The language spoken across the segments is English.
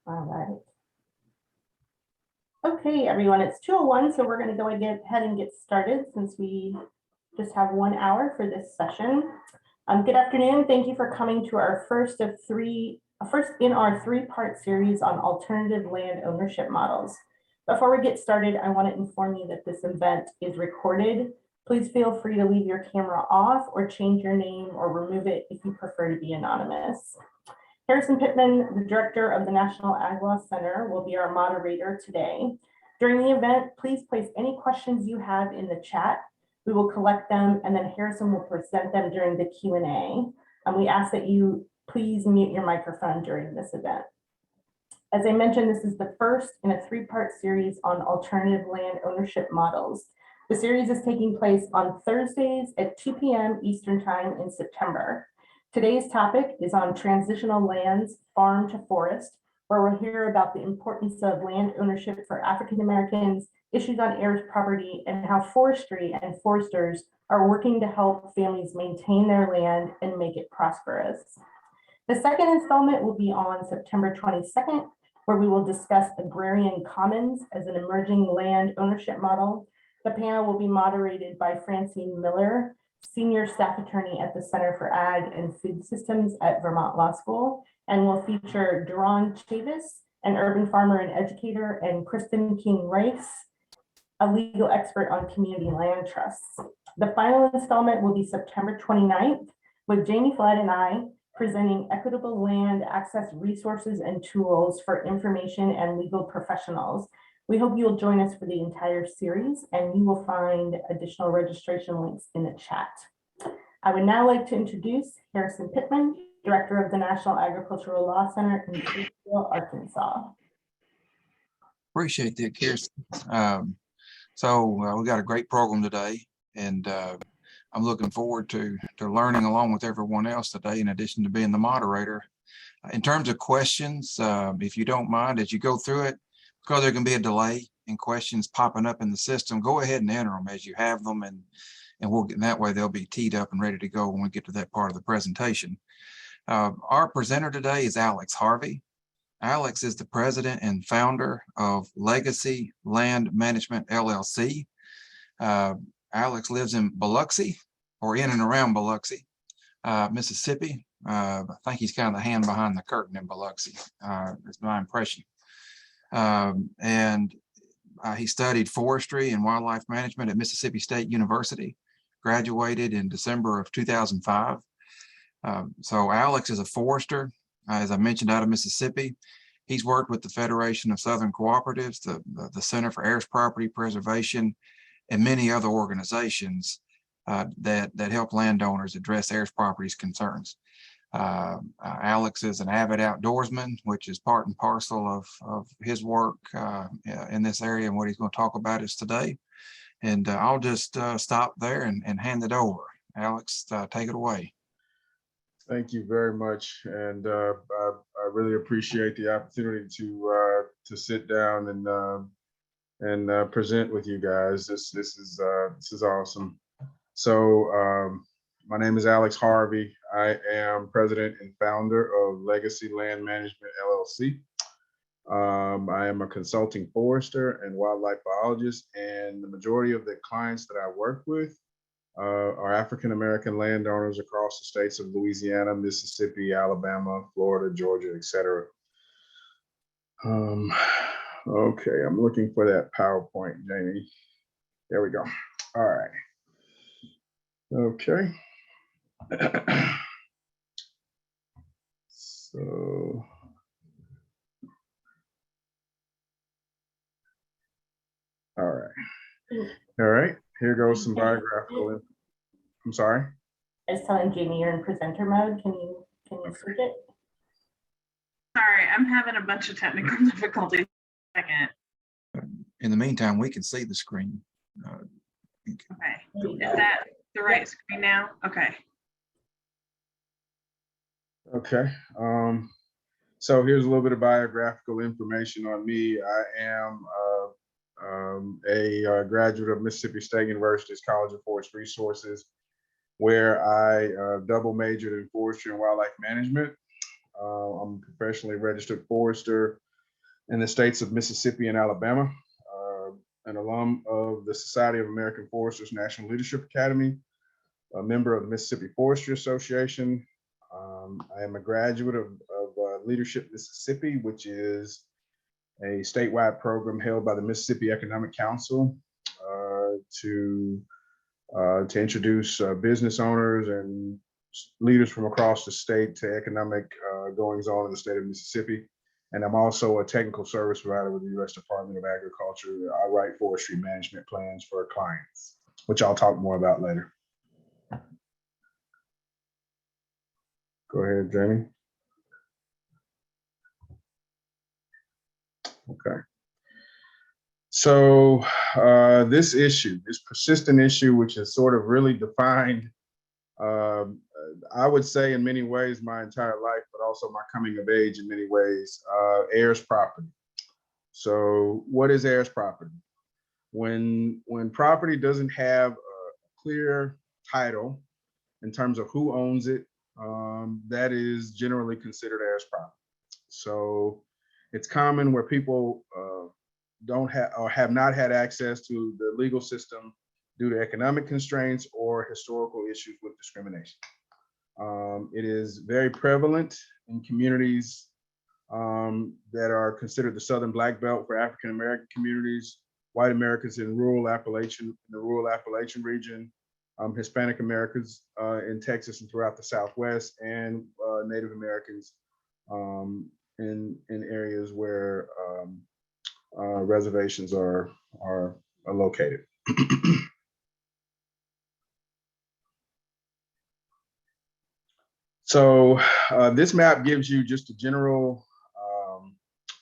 All right. Okay, everyone, it's 2:01, so we're going to go ahead and get started since we just have 1 hour for this session. Good afternoon. Thank you for coming to our first in our three-part series on alternative land ownership models. Before we get started, I want to inform you that this event is recorded. Please feel free to leave your camera off or change your name or remove it if you prefer to be anonymous. Harrison Pittman, the director of the National Ag Law Center, will be our moderator today. During the event, please place any questions you have in the chat. We will collect them and then Harrison will present them during the Q&A. And we ask that you please mute your microphone during this event. As I mentioned, this is the first in a three-part series on alternative land ownership models. The series is taking place on Thursdays at 2 p.m. Eastern Time in September. Today's topic is on transitional lands, farm to forest, where we'll hear about the importance of land ownership for African Americans, issues on heirs property, and how forestry and foresters are working to help families maintain their land and make it prosperous. The second installment will be on September 22nd, where we will discuss agrarian commons as an emerging land ownership model. The panel will be moderated by Francine Miller, Senior Staff Attorney at the Center for Ag and Food Systems at Vermont Law School, and will feature Duran Chavis, an urban farmer and educator, and Kristen King-Rice, a legal expert on community land trusts. The final installment will be September 29th, with Jamie Flood and I presenting equitable land access resources and tools for information and legal professionals. We hope you'll join us for the entire series, and you will find additional registration links in the chat. I would now like to introduce Harrison Pittman, Director of the National Agricultural Law Center in Statesville, Arkansas. Appreciate that, Kirsten. We got a great program today, and I'm looking forward to learning along with everyone else today, in addition to being the moderator. In terms of questions, if you don't mind, as you go through it, because there can be a delay in questions popping up in the system, go ahead and enter them as you have them, and we'll get that way they'll be teed up and ready to go when we get to that part of the presentation. Our presenter today is Alex Harvey. Alex is the president and founder of Legacy Land Management, LLC. Alex lives in Biloxi, or in and around Biloxi, Mississippi. I think he's kind of the hand behind the curtain in Biloxi, is my impression. He studied forestry and wildlife management at Mississippi State University, graduated in December of 2005. So Alex is a forester, as I mentioned, out of Mississippi. He's worked with the Federation of Southern Cooperatives, the Center for Heirs Property Preservation, and many other organizations that help landowners address heirs property's concerns. Alex is an avid outdoorsman, which is part and parcel of his work in this area, and what he's going to talk about is today. And I'll just stop there and hand it over. Alex, take it away. Thank you very much, and I really appreciate the opportunity to sit down and present with you guys. This is awesome. So my name is Alex Harvey. I am president and founder of Legacy Land Management, LLC. I am a consulting forester and wildlife biologist, and the majority of the clients that I work with are African American landowners across the states of Louisiana, Mississippi, Alabama, Florida, Georgia, etc. Okay, I'm looking for that PowerPoint, Jamie. There we go. All right. Okay. So, all right, here goes some biographical. I'm sorry. I was telling Jamie you're in presenter mode. Can you switch it? Sorry, I'm having a bunch of technical difficulties. Second. In the meantime, we can see the screen. Okay, is that the right screen now? Okay. Okay. So here's a little bit of biographical information on me. I am a graduate of Mississippi State University's College of Forest Resources, where I double majored in forestry and wildlife management. I'm a professionally registered forester. in the states of Mississippi and Alabama, an alum of the Society of American Foresters National Leadership Academy, a member of the Mississippi Forestry Association. I am a graduate of Leadership Mississippi, which is a statewide program held by the Mississippi Economic Council to introduce business owners and leaders from across the state to economic goings on in the state of Mississippi. And I'm also a technical service provider with the U.S. Department of Agriculture. I write forestry management plans for clients, which I'll talk more about later. Go ahead, Jamie. Okay. So this issue, this persistent issue, which is sort of really defined, I would say in many ways my entire life, but also my coming of age in many ways, heirs property. So what is heirs property? When property doesn't have a clear title in terms of who owns it, that is generally considered heirs property. So it's common where people don't have or have not had access to the legal system due to economic constraints or historical issues with discrimination. It is very prevalent in communities that are considered the Southern Black Belt for African American communities, white Americans in the rural Appalachian region, Hispanic Americans in Texas and throughout the Southwest, and Native Americans in areas where reservations are located. So this map gives you just a general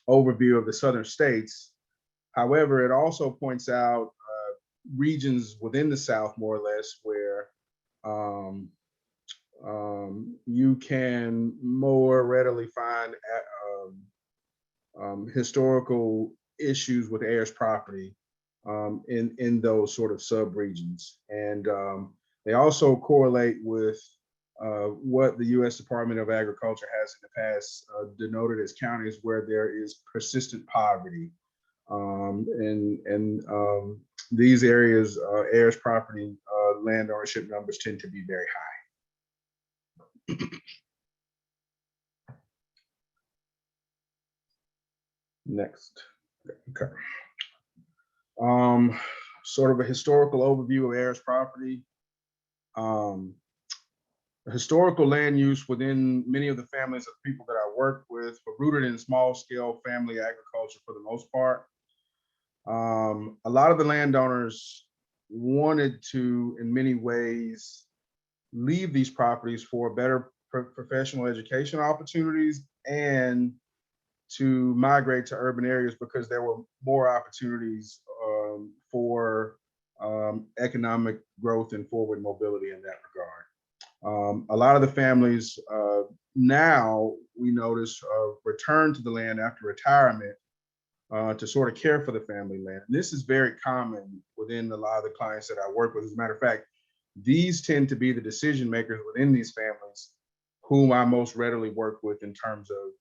overview of the southern states. However, it also points out regions within the South, more or less, where you can more readily find historical issues with heirs property in those sort of sub-regions. And they also correlate with what the U.S. Department of Agriculture has in the past denoted as counties where there is persistent poverty. These areas, heirs property land ownership numbers tend to be very high. Next. Okay. Sort of a historical overview of heirs property. Historical land use within many of the families of people that I work with were rooted in small scale family agriculture for the most part. A lot of the landowners wanted to, in many ways, leave these properties for better professional education opportunities and to migrate to urban areas because there were more opportunities for economic growth and forward mobility in that regard. A lot of the families now, we notice, return to the land after retirement to sort of care for the family land. And this is very common within a lot of the clients that I work with. As a matter of fact, these tend to be the decision makers within these families whom I most readily work with in terms of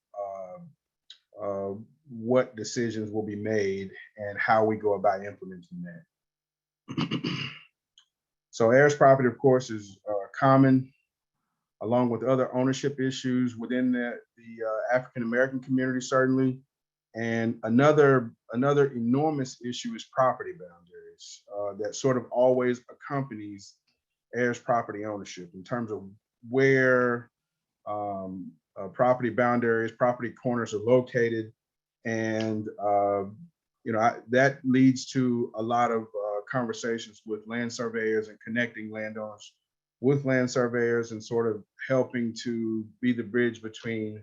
what decisions will be made and how we go about implementing that. So heirs property, of course, is common, along with other ownership issues within the African American community, certainly. And another enormous issue is property boundaries that sort of always accompanies heirs property ownership in terms of where property boundaries, property corners are located. And that leads to a lot of conversations with land surveyors and connecting landowners with land surveyors and sort of helping to be the bridge between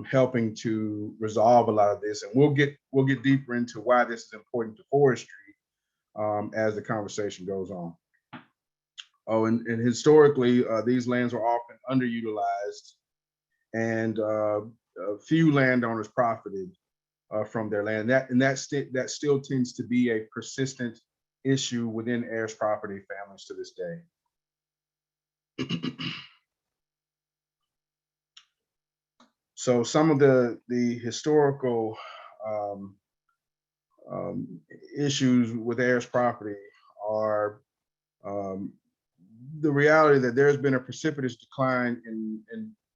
helping to resolve a lot of this. And we'll get deeper into why this is important to forestry as the conversation goes on. Oh, and historically, these lands were often underutilized, and few landowners profited from their land. That still tends to be a persistent issue within heirs property families to this day. So some of the historical issues with heirs property are the reality that there's been a precipitous decline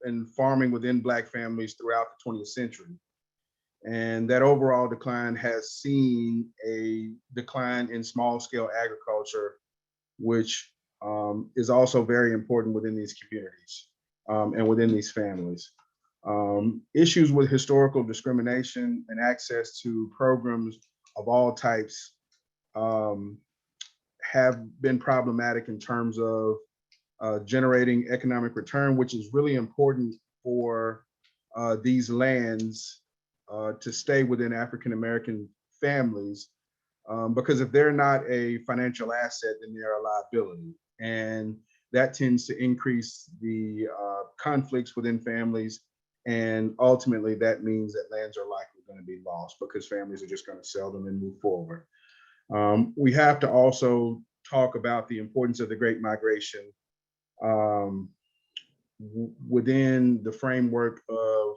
in farming within Black families throughout the 20th century. And that overall decline has seen a decline in small scale agriculture, which is also very important within these communities and within these families. Issues with historical discrimination and access to programs of all types have been problematic in terms of generating economic return, which is really important for these lands to stay within African-American families, because if they're not a financial asset, then they're a liability. And that tends to increase the conflicts within families. And ultimately, that means that lands are likely going to be lost because families are just going to sell them and move forward. We have to also talk about the importance of the Great Migration within the framework of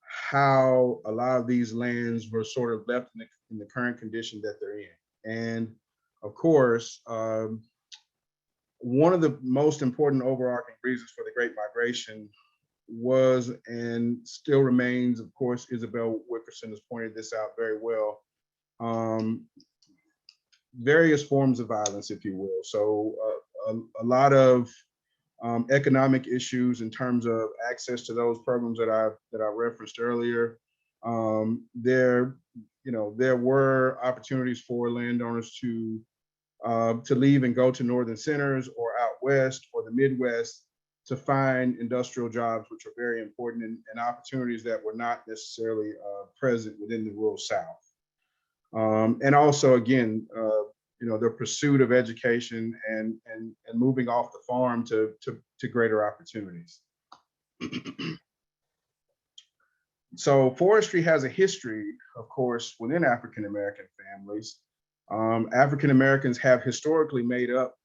how a lot of these lands were sort of left in the current condition that they're in. And of course, one of the most important overarching reasons for the Great Migration was and still remains, of course, Isabel Wilkerson has pointed this out very well, various forms of violence, if you will. So a lot of economic issues in terms of access to those programs that I referenced earlier. There were opportunities for landowners to leave and go to northern centers or out west or the Midwest to find industrial jobs, which are very important, and opportunities that were not necessarily present within the rural South. And also, again, the pursuit of education and moving off the farm to greater opportunities. So forestry has a history, of course, within African-American families. African-Americans have historically made up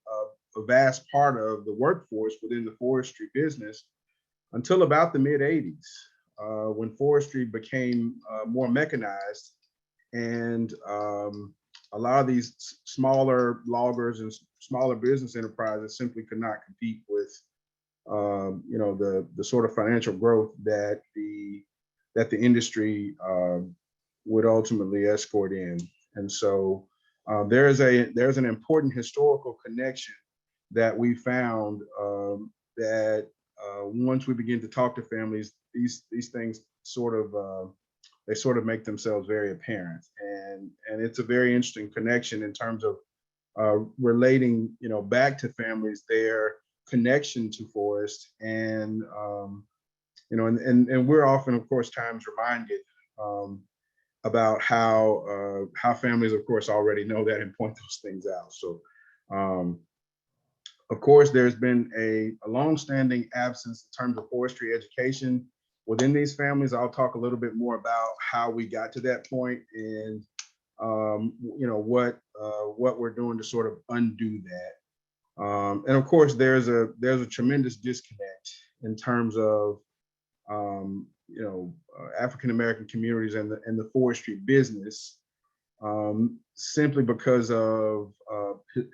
a vast part of the workforce within the forestry business until about the mid-'80s, when forestry became more mechanized, and a lot of these smaller loggers and smaller business enterprises simply could not compete with the sort of financial growth that the industry would ultimately escort in. And so there's an important historical connection that we found that once we begin to talk to families, these things sort of make themselves very apparent. And it's a very interesting connection in terms of relating, back to families, their connection to forest. And, and we're often, of course, times reminded about how families, of course, already know that and point those things out. So, of course, there's been a longstanding absence in terms of forestry education within these families. I'll talk a little bit more about how we got to that point and what we're doing to sort of undo that. And of course, there's a tremendous disconnect in terms of African-American communities and the forestry business, simply because of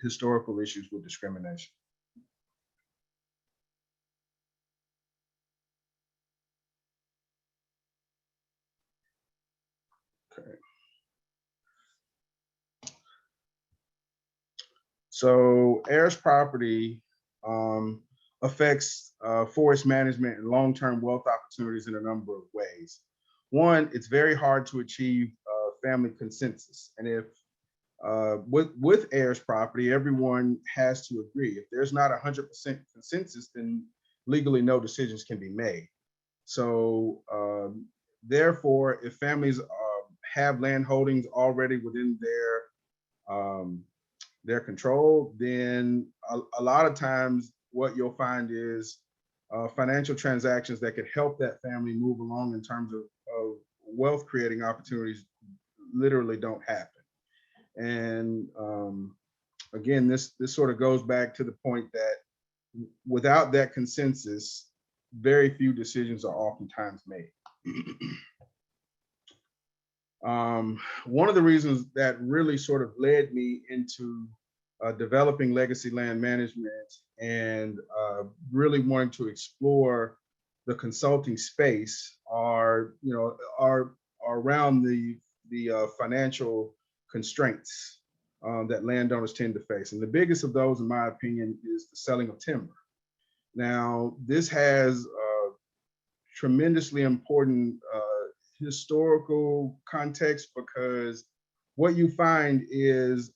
historical issues with discrimination. Okay. So heirs property affects forest management and long-term wealth opportunities in a number of ways. One, it's very hard to achieve family consensus. And if with heirs property, everyone has to agree. If there's not 100% consensus, then legally no decisions can be made. So therefore, if families have land holdings already within their control, then a lot of times what you'll find is financial transactions that could help that family move along in terms of wealth creating opportunities literally don't happen. And again, this sort of goes back to the point that without that consensus, very few decisions are oftentimes made. One of the reasons that really sort of led me into developing legacy land management and really wanting to explore the consulting space are around the financial constraints that landowners tend to face. And the biggest of those, in my opinion, is the selling of timber. Now, this has tremendously important historical context, because what you find is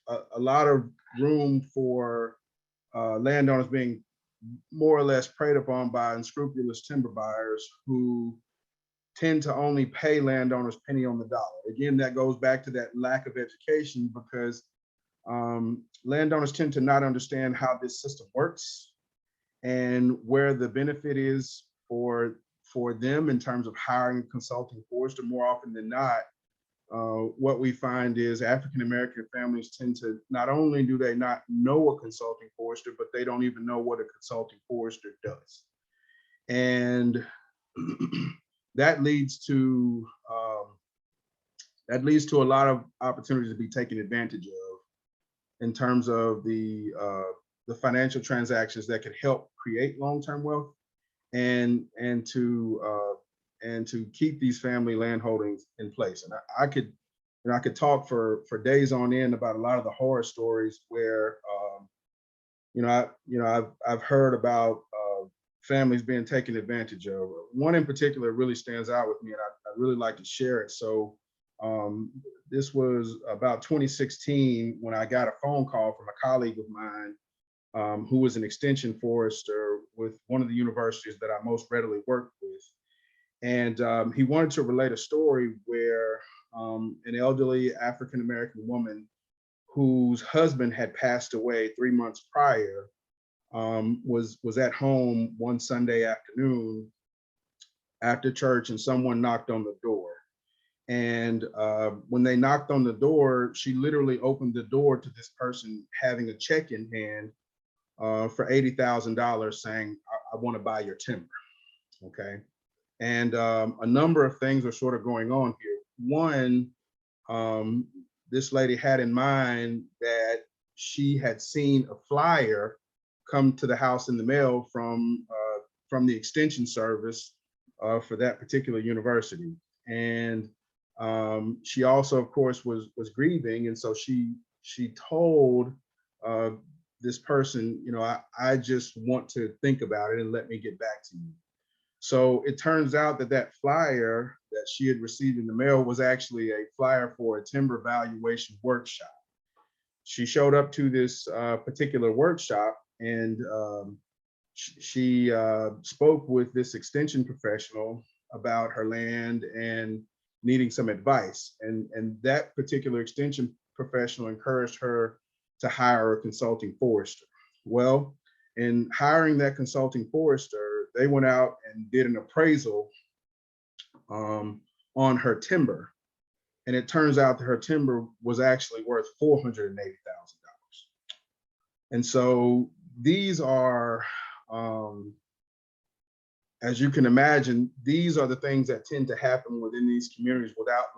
a lot of room for landowners being more or less preyed upon by unscrupulous timber buyers who tend to only pay landowners penny on the dollar. Again, that goes back to that lack of education, because landowners tend to not understand how this system works and where the benefit is for them in terms of hiring a consulting forester. More often than not, what we find is African-American families tend to, not only do they not know a consulting forester, but they don't even know what a consulting forester does. And that leads to a lot of opportunities to be taken advantage of in terms of the financial transactions that could help create long-term wealth and to keep these family land holdings in place. And I could talk for days on end about a lot of the horror stories where I've heard about families being taken advantage of. One in particular really stands out with me, and I really like to share it. So this was about 2016 when I got a phone call from a colleague of mine who was an extension forester with one of the universities that I most readily worked with. And he wanted to relate a story where an elderly African-American woman whose husband had passed away 3 months prior was at home one Sunday afternoon after church, and someone knocked on the door. And when they knocked on the door, she literally opened the door to this person having a check in hand for $80,000, saying, I want to buy your timber. Okay. And a number of things are sort of going on here. One, this lady had in mind that she had seen a flyer come to the house in the mail from the extension service for that particular university. And she also, of course, was grieving. And so she told this person, I just want to think about it and let me get back to you. So it turns out that flyer that she had received in the mail was actually a flyer for a timber valuation workshop. She showed up to this particular workshop, and she spoke with this extension professional about her land and needing some advice. And that particular extension professional encouraged her to hire a consulting forester. Well, in hiring that consulting forester, they went out and did an appraisal on her timber. And it turns out that her timber was actually worth $480,000. And so these are, as you can imagine, these are the things that tend to happen within these communities without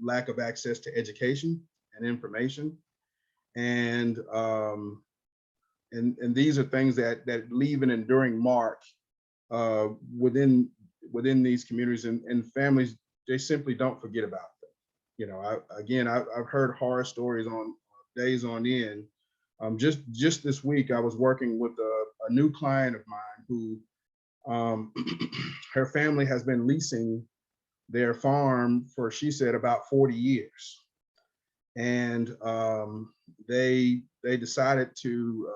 lack of access to education and information. And these are things that leave an enduring mark within these communities, and families, they simply don't forget about them. I've heard horror stories on days on end. Just this week, I was working with a new client of mine who her family has been leasing their farm for, she said, about 40 years. And they decided to,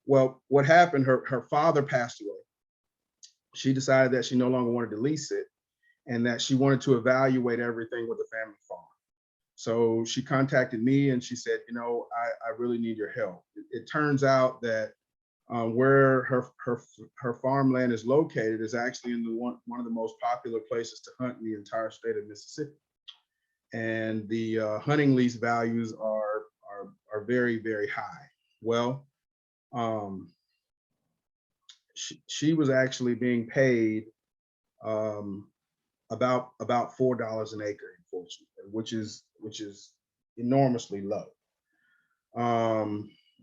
well, what happened, her father passed away. She decided that she no longer wanted to lease it and that she wanted to evaluate everything with the family farm. So she contacted me and she said, I really need your help. It turns out that where her farmland is located is actually in one of the most popular places to hunt in the entire state of Mississippi. And the hunting lease values are very, very high. Well, she was actually being paid about $4 an acre, unfortunately, which is enormously low.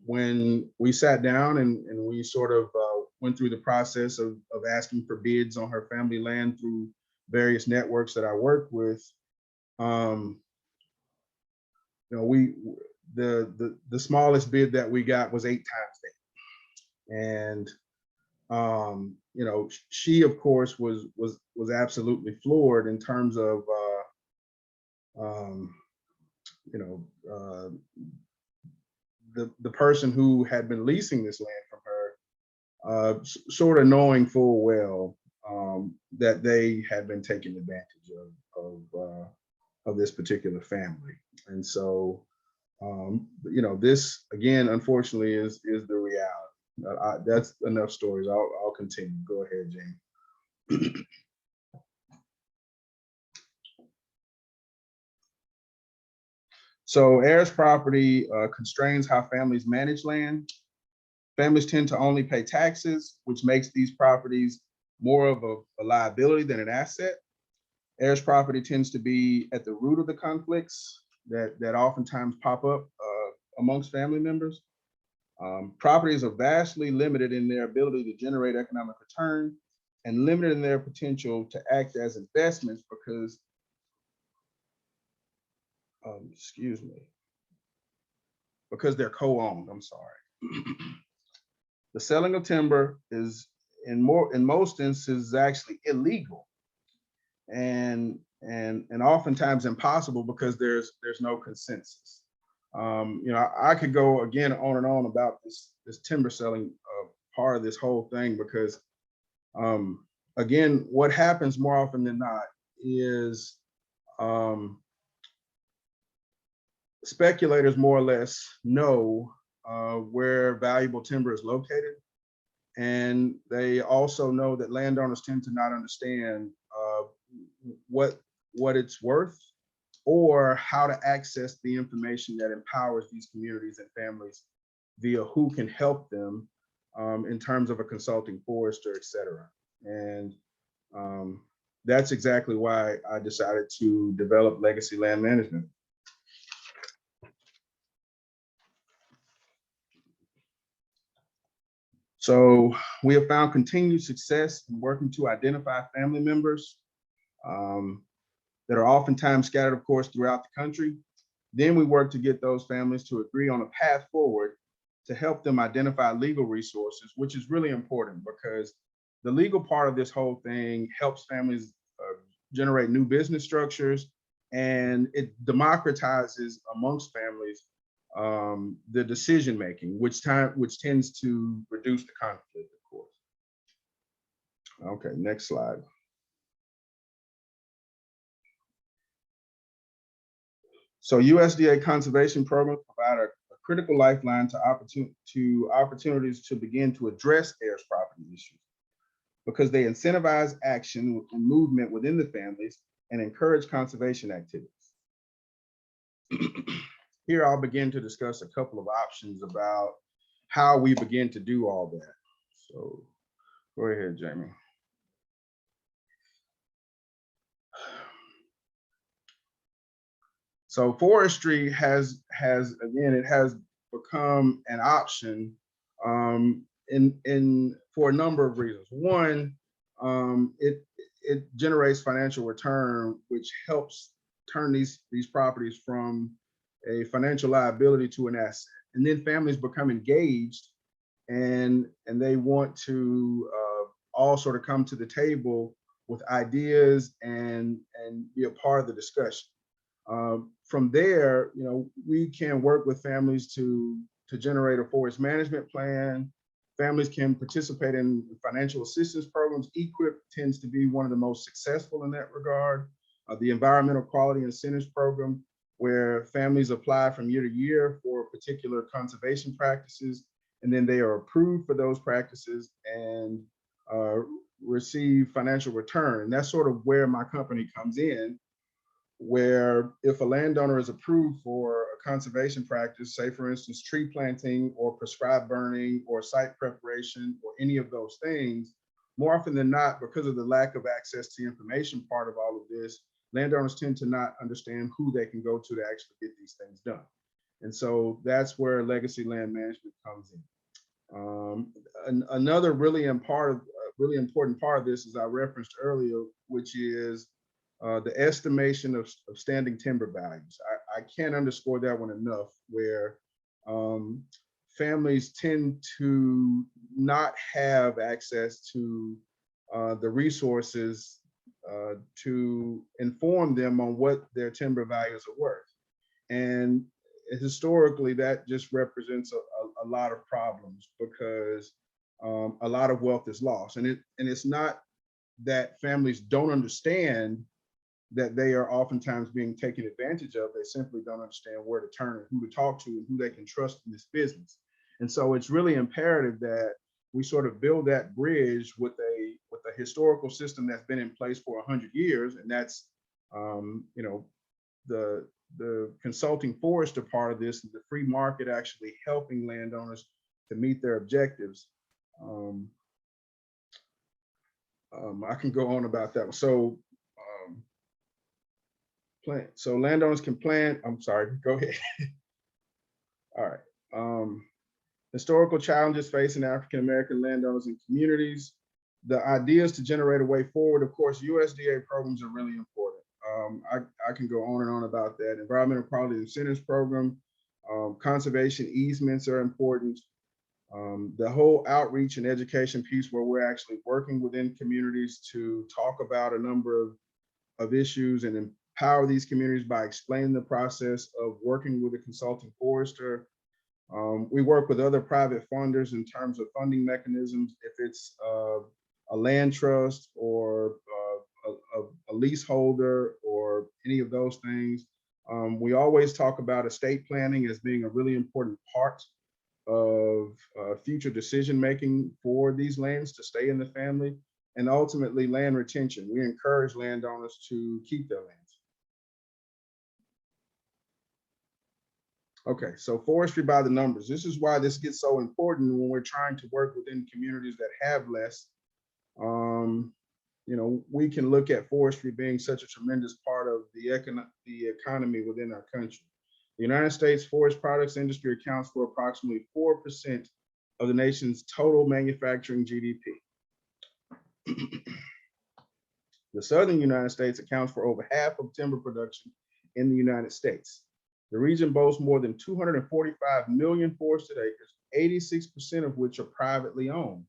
When we sat down and we sort of went through the process of asking for bids on her family land through various networks that I work with, you know, the smallest bid that we got was 8 times that. And you know, she of course was absolutely floored in terms of you know, the person who had been leasing this land from her, sort of knowing full well that they had been taking advantage of this particular family. And so, you know, this again, unfortunately, is the reality. That's enough stories. I'll continue. Go ahead, Jamie. So heirs property constrains how families manage land. Families tend to only pay taxes, which makes these properties more of a liability than an asset. Heirs property tends to be at the root of the conflicts that oftentimes pop up amongst family members. Properties are vastly limited in their ability to generate economic return and limited in their potential to act as investments because, excuse me, because they're co-owned. I'm sorry. The selling of timber is in most instances actually illegal and oftentimes impossible because there's no consensus. You know, I could go again on and on about this timber selling part of this whole thing because again, what happens more often than not is speculators more or less know where valuable timber is located. And they also know that landowners tend to not understand what it's worth or how to access the information that empowers these communities and families via who can help them in terms of a consulting forester, et cetera. And that's exactly why I decided to develop legacy land management. So we have found continued success in working to identify family members that are oftentimes scattered, of course, throughout the country. Then we work to get those families to agree on a path forward to help them identify legal resources, which is really important because the legal part of this whole thing helps families generate new business structures, and it democratizes amongst families the decision making, which tends to reduce the conflict, of course. Okay, next slide. So USDA conservation programs provide a critical lifeline to opportunities to begin to address heirs property issues because they incentivize action and movement within the families and encourage conservation activities. Here, I'll begin to discuss a couple of options about how we begin to do all that. So go ahead, Jamie. So forestry has become an option for a number of reasons. One, it generates financial return, which helps turn these properties from a financial liability to an asset. And then families become engaged and they want to all sort of come to the table with ideas and be a part of the discussion. From there, you know, we can work with families to generate a forest management plan. Families can participate in financial assistance programs. EQIP tends to be one of the most successful in that regard. The Environmental Quality Incentives Program, where families apply from year to year for particular conservation practices, and then they are approved for those practices and receive financial return. And that's sort of where my company comes in, where if a landowner is approved for a conservation practice, say for instance, tree planting or prescribed burning or site preparation or any of those things, more often than not, because of the lack of access to information part of all of this, landowners tend to not understand who they can go to actually get these things done. And so that's where legacy land management comes in. Another really important part of this, as I referenced earlier, which is the estimation of standing timber values. I can't underscore that one enough, where families tend to not have access to the resources to inform them on what their timber values are worth. And historically, that just represents a lot of problems, because a lot of wealth is lost. And it's not that families don't understand that they are oftentimes being taken advantage of. They simply don't understand where to turn and who to talk to and who they can trust in this business. And so it's really imperative that we sort of build that bridge with a historical system that's been in place for 100 years. And that's, the consulting forester part of this, the free market actually helping landowners to meet their objectives. I can go on about that. So, so landowners can plant. I'm sorry, go ahead. All right. Historical challenges facing African American landowners and communities. The ideas to generate a way forward. Of course, USDA programs are really important. I can go on and on about that. Environmental Quality Incentives Program, conservation easements are important. The whole outreach and education piece, where we're actually working within communities to talk about a number of issues and empower these communities by explaining the process of working with a consulting forester. We work with other private funders in terms of funding mechanisms, if it's a land trust or a leaseholder or any of those things. We always talk about estate planning as being a really important part of future decision-making for these lands to stay in the family, and ultimately land retention. We encourage landowners to keep their lands. Okay, so forestry by the numbers. This is why this gets so important when we're trying to work within communities that have less. We can look at forestry being such a tremendous part of the economy within our country. The United States forest products industry accounts for approximately 4% of the nation's total manufacturing GDP. The southern United States accounts for over half of timber production in the United States. The region boasts more than 245 million forested acres, 86% of which are privately owned.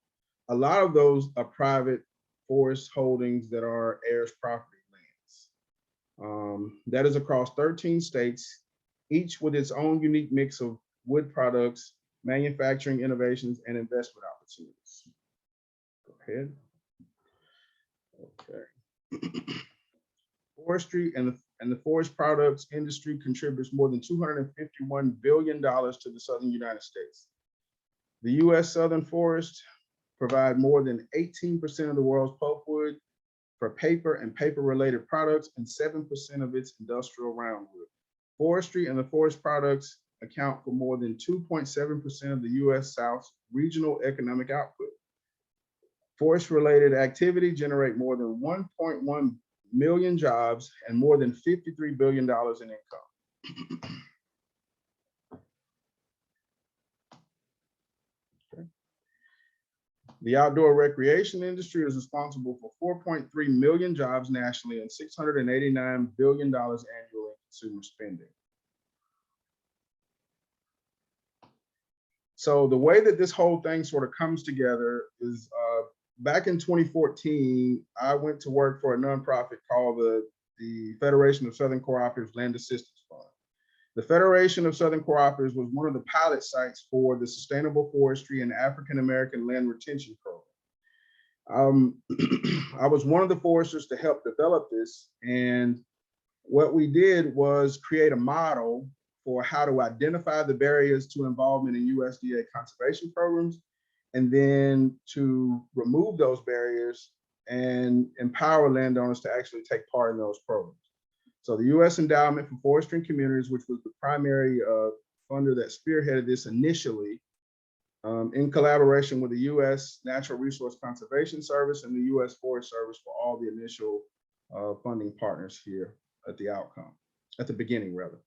A lot of those are private forest holdings that are heirs property lands. That is across 13 states, each with its own unique mix of wood products, manufacturing innovations, and investment opportunities. Go ahead. Okay. Forestry and the forest products industry contributes more than $251 billion to the southern United States. The U.S. Southern forests provide more than 18% of the world's pulpwood for paper and paper-related products, and 7% of its industrial roundwood. Forestry and the forest products account for more than 2.7% of the U.S. South's regional economic output. Forest-related activity generate more than 1.1 million jobs and more than $53 billion in income. Okay. The outdoor recreation industry is responsible for 4.3 million jobs nationally and $689 billion annually in consumer spending. So the way that this whole thing sort of comes together is back in 2014, I went to work for a nonprofit called the Federation of Southern Cooperatives Land Assistance Fund. The Federation of Southern Cooperatives was one of the pilot sites for the Sustainable Forestry and African American Land Retention Program. I was one of the foresters to help develop this, and what we did was create a model for how to identify the barriers to involvement in USDA conservation programs, and then to remove those barriers and empower landowners to actually take part in those programs. So the U.S. Endowment for Forestry and Communities, which was the primary funder that spearheaded this initially, in collaboration with the U.S. Natural Resource Conservation Service and the U.S. Forest Service for all the initial funding partners here at the beginning rather.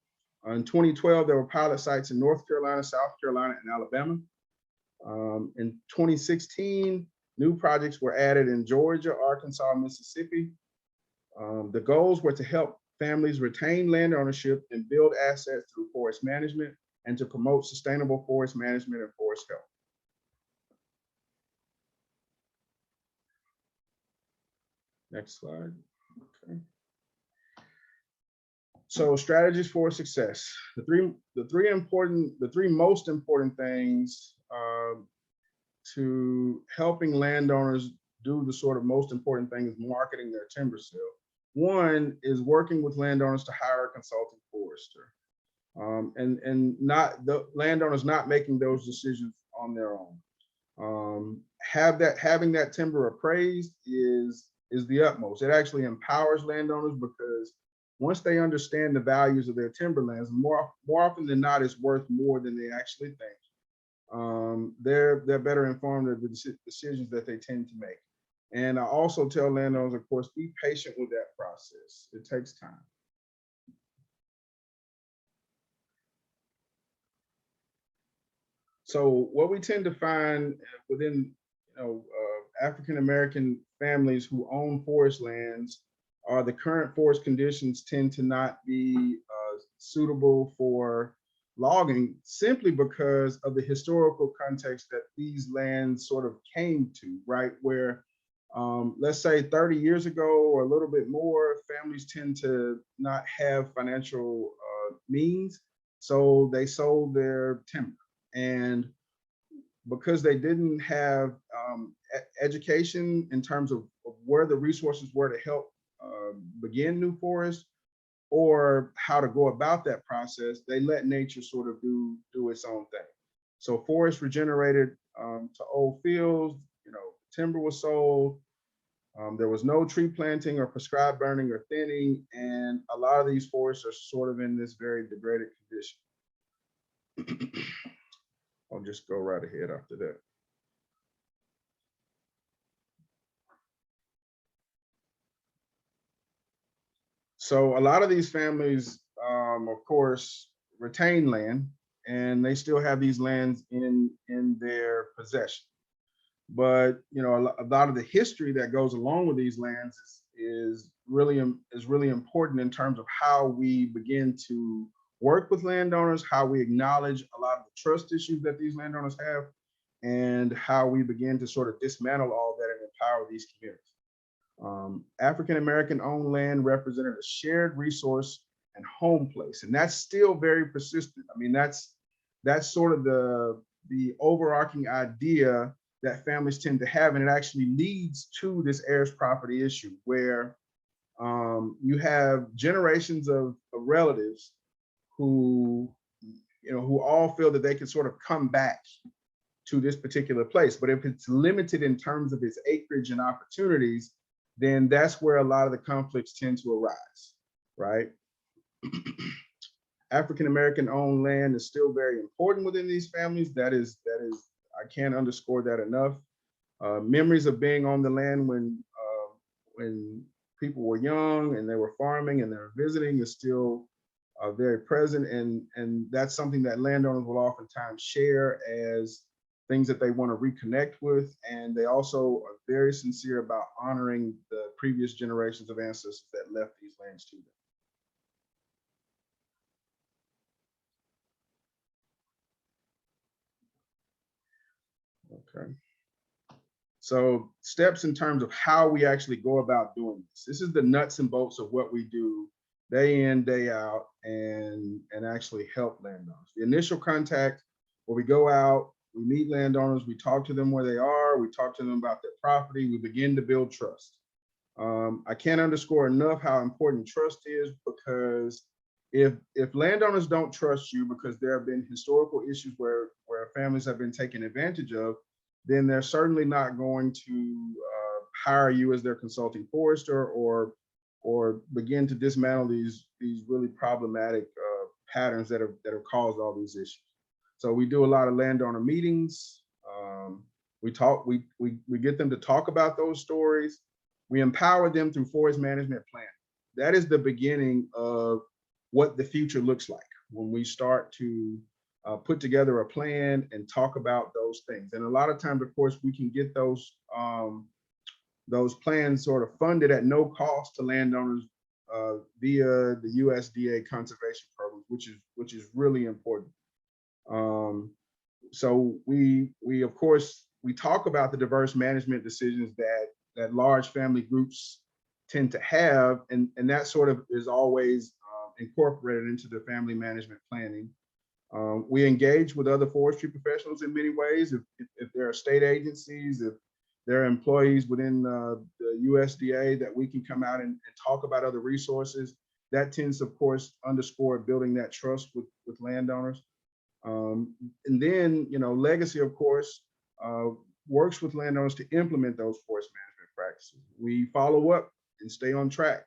In 2012, there were pilot sites in North Carolina, South Carolina, and Alabama. In 2016, new projects were added in Georgia, Arkansas, and Mississippi. The goals were to help families retain land ownership and build assets through forest management and to promote sustainable forest management and forest health. Next slide. Okay. So strategies for success. The three most important things to helping landowners do the sort of most important thing is marketing their timber sale. One is working with landowners to hire a consulting forester, and not the landowners not making those decisions on their own. Having that timber appraised is the utmost. It actually empowers landowners because once they understand the values of their timberlands, more often than not, it's worth more than they actually think. They're better informed of the decisions that they tend to make. And I also tell landowners, of course, be patient with that process. It takes time. So what we tend to find within, African-American families who own forest lands are the current forest conditions tend to not be suitable for logging simply because of the historical context that these lands sort of came to, right? Where let's say 30 years ago or a little bit more, families tend to not have financial means, so they sold their timber. And because they didn't have education in terms of where the resources were to help begin new forests or how to go about that process, they let nature sort of do its own thing. So forests regenerated to old fields, timber was sold. There was no tree planting or prescribed burning or thinning, and a lot of these forests are sort of in this very degraded condition. I'll just go right ahead after that. So a lot of these families, of course, retain land, and they still have these lands in their possession. But a lot of the history that goes along with these lands is really important in terms of how we begin to work with landowners, how we acknowledge a lot of the trust issues that these landowners have, and how we begin to sort of dismantle all that and empower these communities. African-American owned land represented a shared resource and home place, and that's still very persistent. I mean, that's sort of the overarching idea that families tend to have, and it actually leads to this heirs property issue where you have generations of relatives who all feel that they can sort of come back to this particular place. But if it's limited in terms of its acreage and opportunities, then that's where a lot of the conflicts tend to arise, right? African-American owned land is still very important within these families. That is, I can't underscore that enough. Memories of being on the land when people were young and they were farming and they were visiting is still very present, and that's something that landowners will oftentimes share as things that they want to reconnect with, and they also are very sincere about honoring the previous generations of ancestors that left these lands to them. Okay. So steps in terms of how we actually go about doing this. This is the nuts and bolts of what we do day in, day out, and actually help landowners. The initial contact, where we go out, we meet landowners, we talk to them where they are, we talk to them about their property, we begin to build trust. I can't underscore enough how important trust is, because if landowners don't trust you because there have been historical issues where families have been taken advantage of, then they're certainly not going to hire you as their consulting forester or begin to dismantle these really problematic patterns that have caused all these issues. So we do a lot of landowner meetings. We get them to talk about those stories. We empower them through forest management planning. That is the beginning of what the future looks like when we start to put together a plan and talk about those things. And a lot of times, of course, we can get those plans sort of funded at no cost to landowners via the USDA conservation program, which is really important. So we of course we talk about the diverse management decisions that large family groups tend to have, and that sort of is always incorporated into the family management planning. We engage with other forestry professionals in many ways. If there are state agencies, if there are employees within the USDA that we can come out and talk about other resources, that tends to, of course, underscore building that trust with landowners. And then, Legacy, of course, works with landowners to implement those forest management practices. We follow up and stay on track.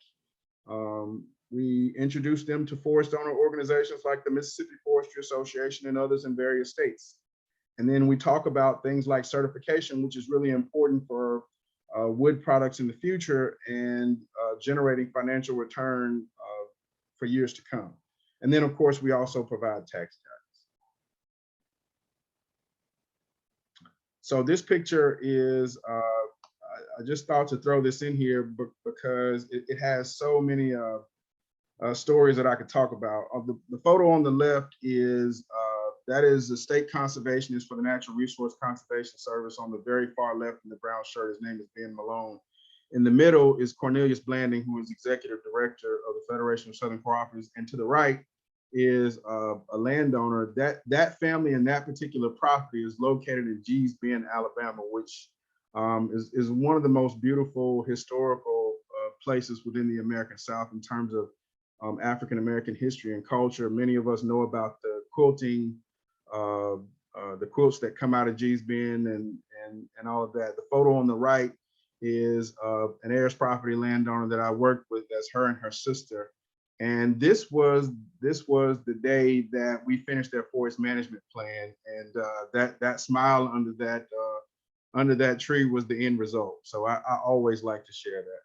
We introduce them to forest owner organizations like the Mississippi Forestry Association and others in various states. And then we talk about things like certification, which is really important for wood products in the future and generating financial return for years to come. And then, of course, we also provide tax guidance. So this picture is, I just thought to throw this in here because it has so many stories that I could talk about. The photo on the left is, that is the state conservationist for the Natural Resource Conservation Service. On the very far left in the brown shirt, his name is Ben Malone. In the middle is Cornelius Blanding, who is executive director of the Federation of Southern Cooperatives. And to the right is a landowner. That family and that particular property is located in Gee's Bend, Alabama, which is one of the most beautiful historical places within the American South in terms of African-American history and culture. Many of us know about the quilting, the quilts that come out of Gee's Bend and all of that. The photo on the right is an heirs property landowner that I worked with. That's her and her sister. And this was the day that we finished their forest management plan. And that smile under that tree was the end result. So I always like to share that.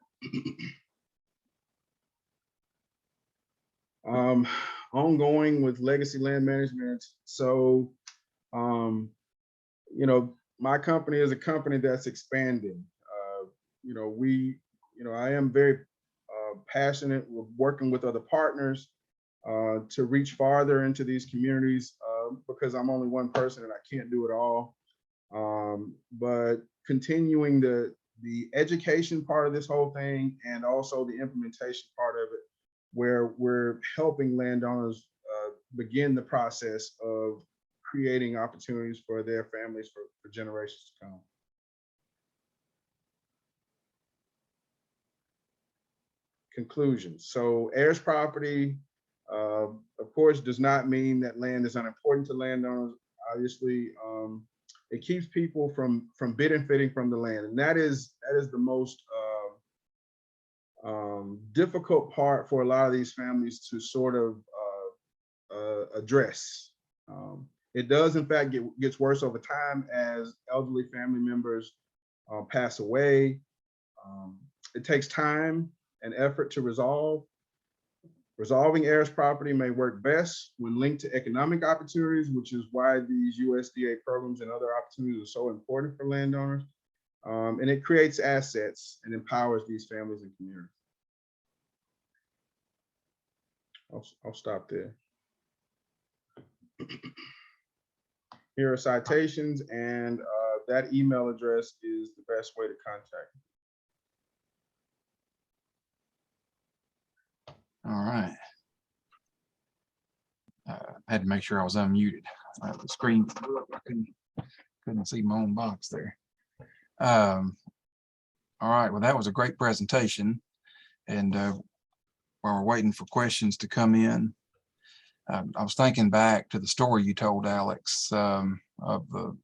Ongoing with legacy land management. So, my company is a company that's expanding. I am very passionate with working with other partners to reach farther into these communities because I'm only one person and I can't do it all. But continuing the education part of this whole thing and also the implementation part of it, where we're helping landowners begin the process of creating opportunities for their families for generations to come. Conclusions. So heirs property, of course, does not mean that land is unimportant to landowners. Obviously, it keeps people from benefiting from the land, and that is the most difficult part for a lot of these families to sort of address. It does, in fact, gets worse over time as elderly family members pass away. It takes time and effort to resolve. Resolving heirs property may work best when linked to economic opportunities, which is why these USDA programs and other opportunities are so important for landowners. And it creates assets and empowers these families and communities. I'll stop there. Here are citations, and that email address is the best way to contact me. All right. I had to make sure I was unmuted. The screen, I couldn't see my own box there. All right, well, that was a great presentation. And while we're waiting for questions to come in, I was thinking back to the story you told, Alex, of the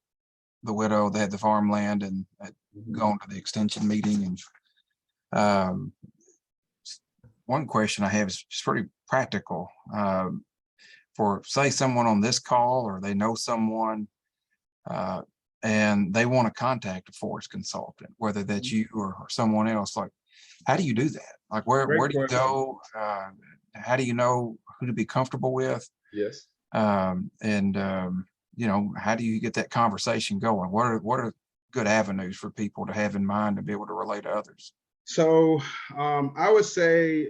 widow that had the farmland and had gone to the extension meeting. And one question I have is just pretty practical. For say someone on this call, or they know someone and they want to contact a forest consultant, whether that's you or someone else. Like, how do you do that? Like, where Great do you question. go? How do you know who to be comfortable with? Yes. You know, how do you get that conversation going? What are good avenues for people to have in mind to be able to relate to others? So I would say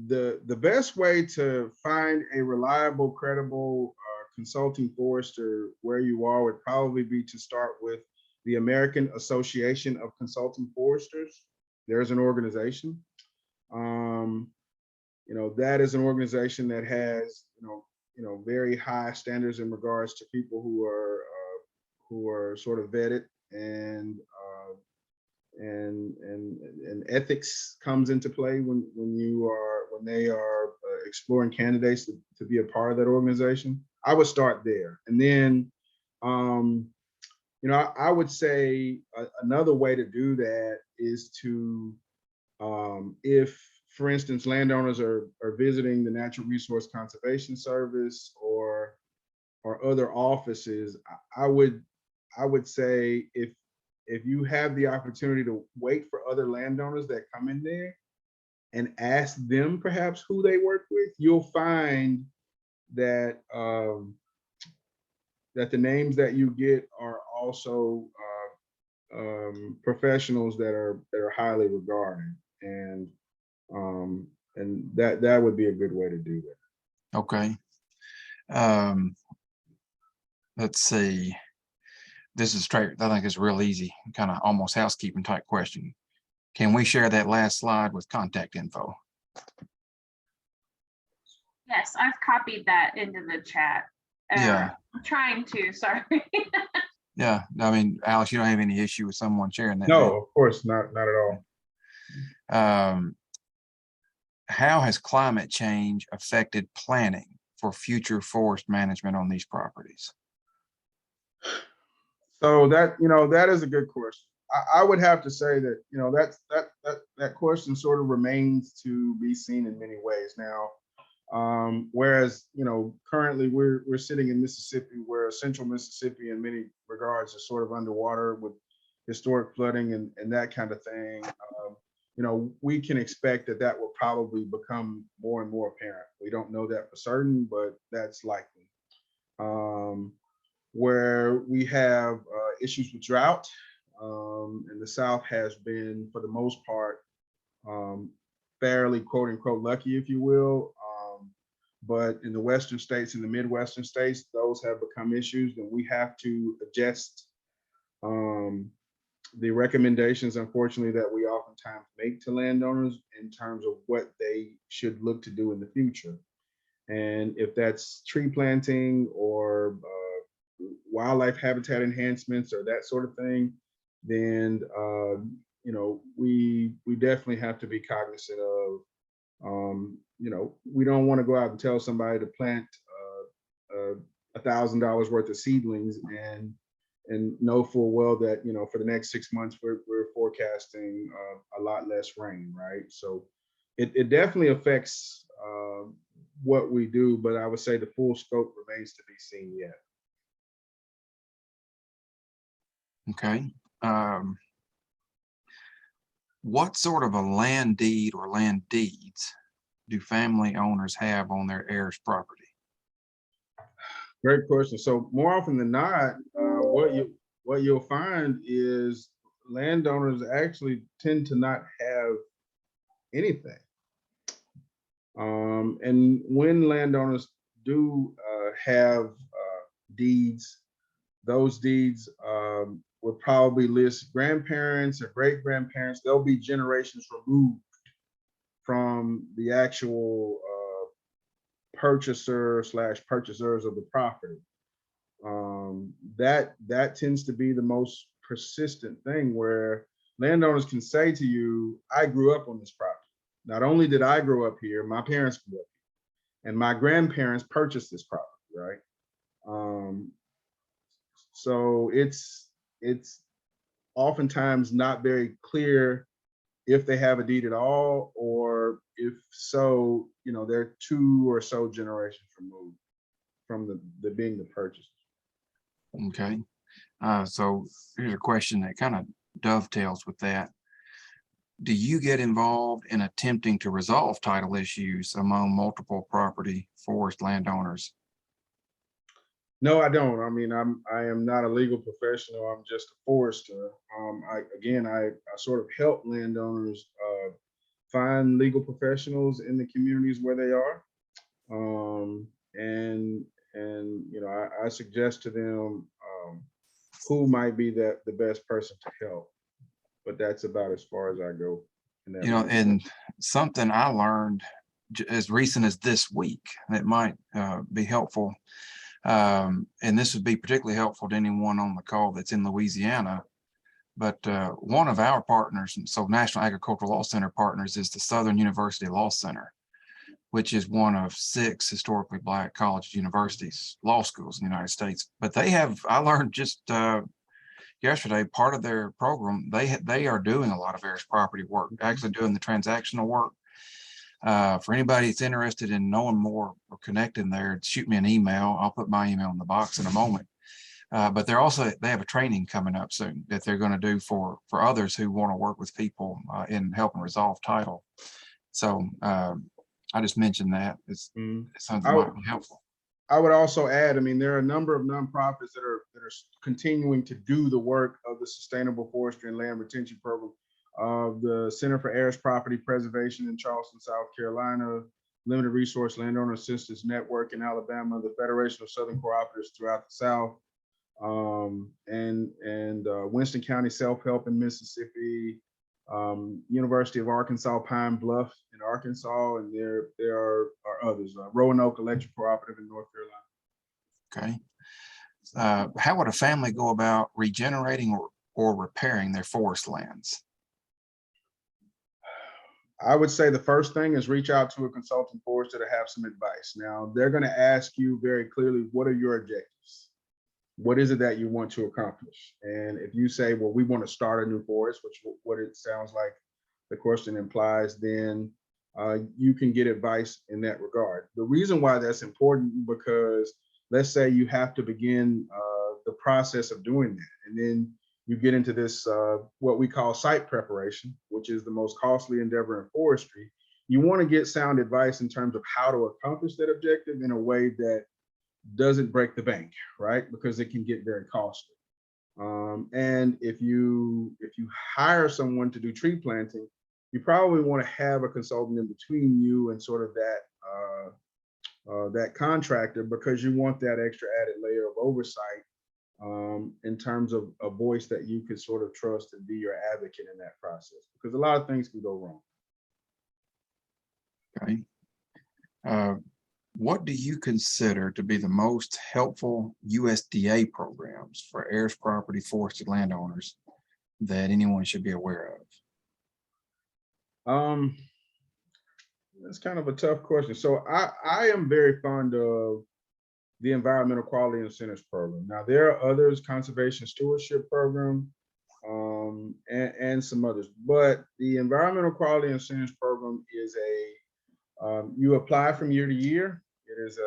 the best way to find a reliable, credible consulting forester where you are would probably be to start with the American Association of Consulting Foresters. There's an organization. You know, that is an organization that has very high standards in regards to people who are sort of vetted, and ethics comes into play when they are exploring candidates to be a part of that organization. I would start there, and then I would say another way to do that is to if, for instance, landowners are visiting the Natural Resource Conservation Service or other offices, I would say if you have the opportunity to wait for other landowners that come in there and ask them perhaps who they work with, you'll find that that the names that you get are also professionals that are highly regarded, and that would be a good way to do that. Okay. Let's see. This is straight. I think it's real easy, kind of almost housekeeping type question. Can we share that last slide with contact info? Yes, I've copied that into the chat. Yeah. I'm trying to, sorry. Yeah. I mean, Alex, you don't have any issue with someone sharing that? No, of course not at all. How has climate change affected planning for future forest management on these properties? So that is a good question. I would have to say that that question sort of remains to be seen in many ways now. Whereas currently we're sitting in Mississippi, where central Mississippi in many regards is sort of underwater with historic flooding and that kind of thing. We can expect that will probably become more and more apparent. We don't know that for certain, but that's likely. Where we have issues with drought, and the South has been, for the most part, fairly quote unquote lucky, if you will. But in the Western states and the Midwestern states, those have become issues, and we have to adjust the recommendations, unfortunately, that we oftentimes make to landowners in terms of what they should look to do in the future. And if that's tree planting or wildlife habitat enhancements or that sort of thing, then we definitely have to be cognizant of we don't want to go out and tell somebody to plant $1,000 worth of seedlings and know full well that for the next 6 months we're forecasting a lot less rain, right? So it definitely affects what we do, but I would say the full scope remains to be seen yet. Okay. What sort of a land deed or land deeds do family owners have on their heirs' property? Great question. So more often than not, what you'll find is landowners actually tend to not have anything. And when landowners do have deeds, those deeds will probably list grandparents or great grandparents. They'll be generations removed from the actual purchaser/purchasers of the property. That tends to be the most persistent thing, where landowners can say to you, I grew up on this property. Not only did I grow up here, my parents grew up here, and my grandparents purchased this property, right? So it's oftentimes not very clear if they have a deed at all, or if so, they're 2 or so generations removed from the being the purchasers. Okay. So here's a question that kind of dovetails with that. Do you get involved in attempting to resolve title issues among multiple property forest landowners? No, I don't. I mean, I am not a legal professional. I'm just a forester. I sort of help landowners find legal professionals in the communities where they are. And you know, I suggest to them who might be the best person to help. But that's about as far as I go. In that You know, realm. and something I learned as recent as this week that might be helpful. And this would be particularly helpful to anyone on the call that's in Louisiana. But one of our partners, so National Agricultural Law Center partners, is the Southern University Law Center, which is one of 6 historically Black college universities, law schools in the United States. But they have, I learned just yesterday, part of their program, they are doing a lot of heirs property work, actually doing the transactional work. For anybody that's interested in knowing more or connecting there, shoot me an email. I'll put my email in the box in a moment. But they have a training coming up soon that they're going to do for others who want to work with people in helping resolve title. So I just mentioned that it's something that might be helpful. I would also add, I mean, there are a number of nonprofits that are continuing to do the work of the Sustainable Forestry and Land Retention Program. The Center for Heirs Property Preservation in Charleston, South Carolina, Limited Resource Landowner Assistance Network in Alabama, the Federation of Southern Cooperatives throughout the South, and Winston County Self-Help in Mississippi, University of Arkansas Pine Bluff in Arkansas, and there are others. Roanoke Electric Cooperative in North Carolina. Okay. How would a family go about regenerating or repairing their forest lands? I would say the first thing is reach out to a consultant forester to have some advice. Now, they're going to ask you very clearly, what are your objectives? What is it that you want to accomplish? And if you say, well, we want to start a new forest, which what it sounds like the question implies, then you can get advice in that regard. The reason why that's important, because let's say you have to begin the process of doing that, and then you get into this, what we call site preparation, which is the most costly endeavor in forestry. You want to get sound advice in terms of how to accomplish that objective in a way that doesn't break the bank, right? Because it can get very costly. And if you hire someone to do tree planting, you probably want to have a consultant in between you and sort of that contractor, because you want that extra added layer of oversight in terms of a voice that you can sort of trust and be your advocate in that process, because a lot of things can go wrong. Okay. What do you consider to be the most helpful USDA programs for heirs property forested landowners that anyone should be aware of? That's kind of a tough question. So I am very fond of the Environmental Quality Incentives Program. Now, there are others, Conservation Stewardship Program, and some others, but the Environmental Quality Incentives Program is you apply from year to year. It is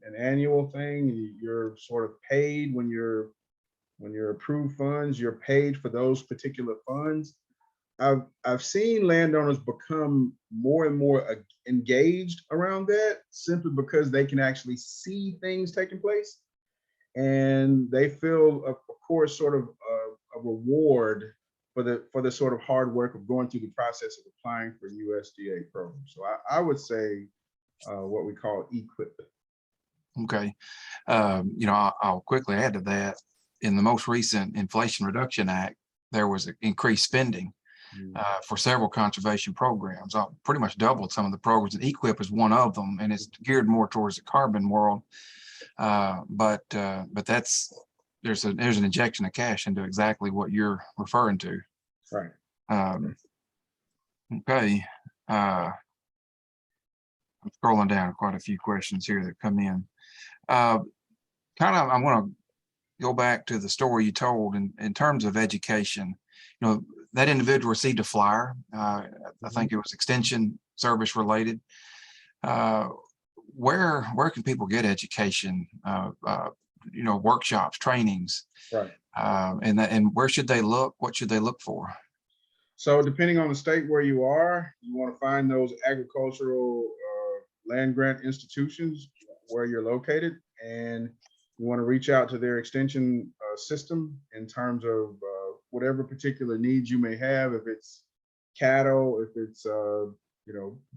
an annual thing. You're sort of paid when you're approved funds, you're paid for those particular funds. I've seen landowners become more and more engaged around that, simply because they can actually see things taking place, and they feel, of course, sort of a reward for the sort of hard work of going through the process of applying for USDA programs. So I would say what we call equitable. Okay. You know, I'll quickly add to that. In the most recent Inflation Reduction Act, there was increased spending for several conservation programs. I pretty much doubled some of the programs, and EQIP is one of them, and it's geared more towards the carbon world. But there's an injection of cash into exactly what you're referring to. Right. Okay. I'm scrolling down quite a few questions here that come in. I want to go back to the story you told in terms of education. You know, that individual received a flyer. I think it was extension service related. Where can people get education workshops, trainings, Right. and where should they look? What should they look for? So depending on the state where you are, you want to find those agricultural land grant institutions where you're located, and you want to reach out to their extension system in terms of whatever particular needs you may have. If it's cattle, if it's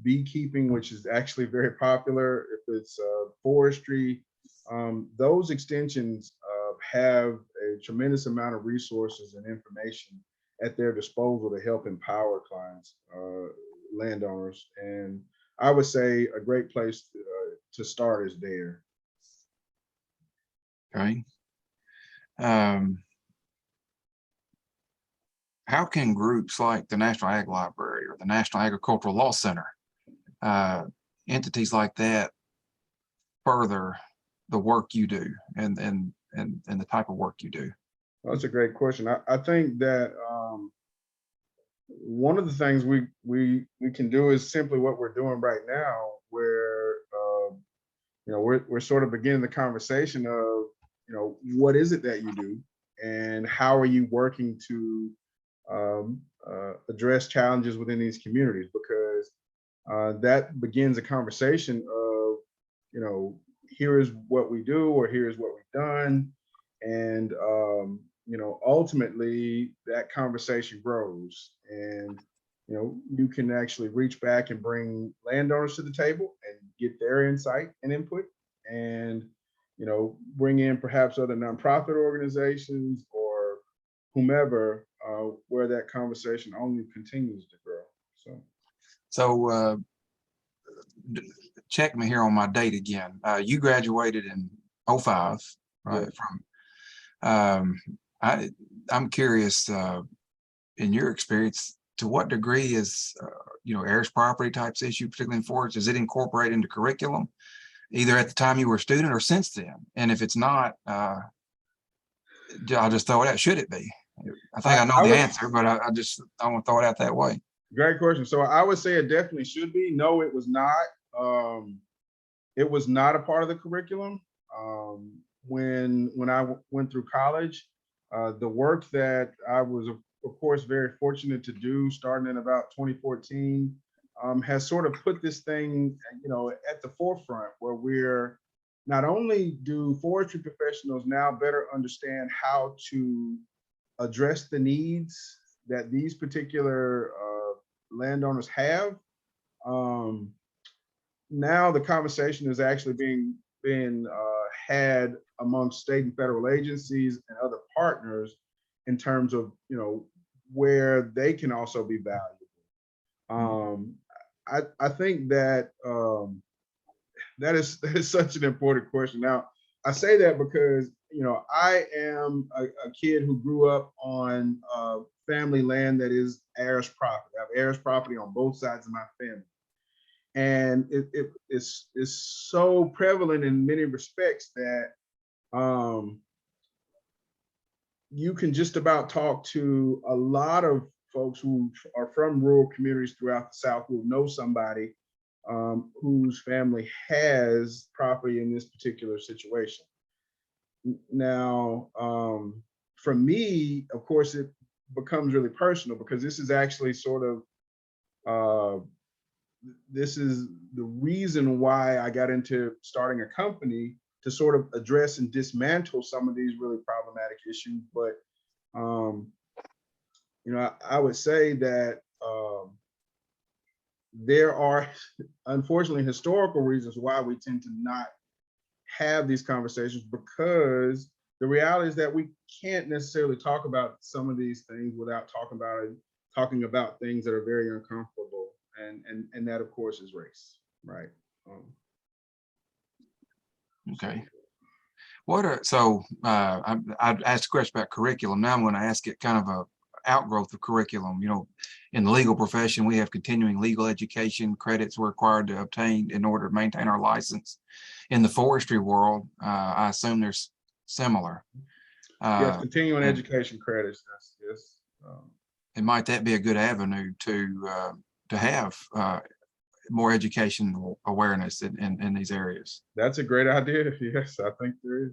beekeeping, which is actually very popular, if it's forestry, those extensions have a tremendous amount of resources and information at their disposal to help empower clients, landowners. And I would say a great place to start is there. Okay. How can groups like the National Ag Library or the National Agricultural Law Center, entities like that, further the work you do and the type of work you do? Well, that's a great question. I think that one of the things we can do is simply what we're doing right now, where we're sort of beginning the conversation of what is it that you do and how are you working to address challenges within these communities, because that begins a conversation of here is what we do, or here is what we've done, and ultimately that conversation grows, and you can actually reach back and bring landowners to the table and get their insight and input, and bring in perhaps other nonprofit organizations or whomever, where that conversation only continues to grow. So check me here on my date again. You graduated in 05, right? Yeah. I'm curious, in your experience, to what degree is heirs property types issue, particularly in forest, is it incorporated into curriculum, either at the time you were a student or since then? And if it's not, I'll just throw it out. Should it be? I think I know the answer, but I want to throw it out that way. Great question. So I would say it definitely should be. No, it was not. It was not a part of the curriculum. When I went through college, the work that I was, of course, very fortunate to do, starting in about 2014, has sort of put this thing, at the forefront, where we're not only do forestry professionals now better understand how to address the needs that these particular landowners have. Now the conversation is actually being had amongst state and federal agencies and other partners in terms of where they can also be valuable. I think that that is such an important question. Now, I say that because I am a kid who grew up on family land that is heirs property. I have heirs property on both sides of my family, and it's so prevalent in many respects that you can just about talk to a lot of folks who are from rural communities throughout the South who know somebody whose family has property in this particular situation. Now, for me, of course, it becomes really personal, because this is actually sort of, this is the reason why I got into starting a company, to sort of address and dismantle some of these really problematic issues. But, I would say that there are, unfortunately, historical reasons why we tend to not have these conversations, because the reality is that we can't necessarily talk about some of these things without talking about things that are very uncomfortable, and that, of course, is race, right? Okay. I'd asked a question about curriculum. Now I'm going to ask it kind of a outgrowth of curriculum. In the legal profession, we have continuing legal education credits we're required to obtain in order to maintain our license. In the forestry world, I assume there's similar. Yes, continuing education credits. Yes. And might that be a good avenue to have more educational awareness in these areas? That's a great idea. Yes, I think there is.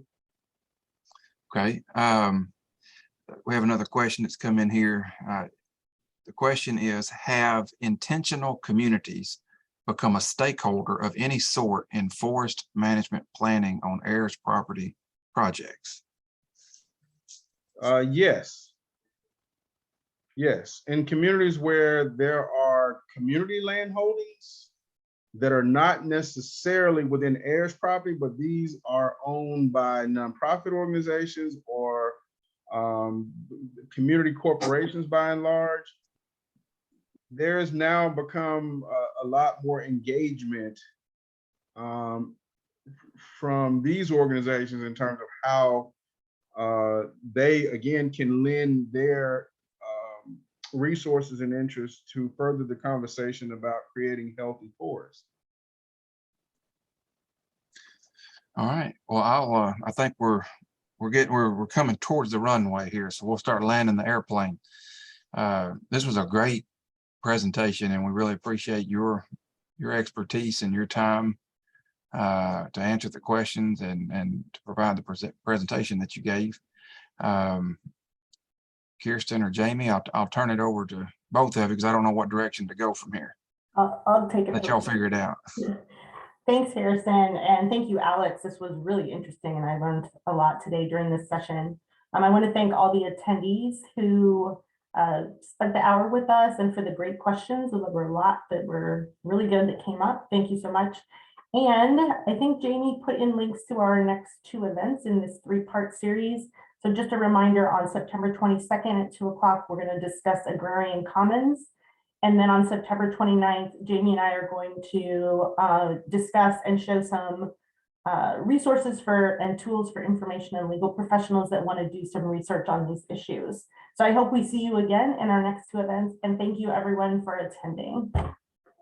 Okay. We have another question that's come in here. The question is, have intentional communities become a stakeholder of any sort in forest management planning on heirs property projects? Yes. Yes, in communities where there are community land holdings that are not necessarily within heirs property, but these are owned by nonprofit organizations or community corporations by and large, there's now become a lot more engagement from these organizations in terms of how they, again, can lend their resources and interests to further the conversation about creating healthy forests. All right. Well, I think we're coming towards the runway here, so we'll start landing the airplane. This was a great presentation, and we really appreciate your expertise and your time to answer the questions and to provide the presentation that you gave. Kirsten or Jamie, I'll turn it over to both of you because I don't know what direction to go from here. I'll take it. Let y'all figure it out. Thanks, Harrison, and thank you, Alex. This was really interesting, and I learned a lot today during this session. I want to thank all the attendees who spent the hour with us and for the great questions. There were a lot that were really good that came up. Thank you so much. And I think Jamie put in links to our next 2 events in this 3-part series. So just a reminder, on September 22nd at 2 o'clock, we're going to discuss agrarian commons. And then on September 29th, Jamie and I are going to discuss and show some resources and tools for information and legal professionals that want to do some research on these issues. So I hope we see you again in our next 2 events, and thank you everyone for attending.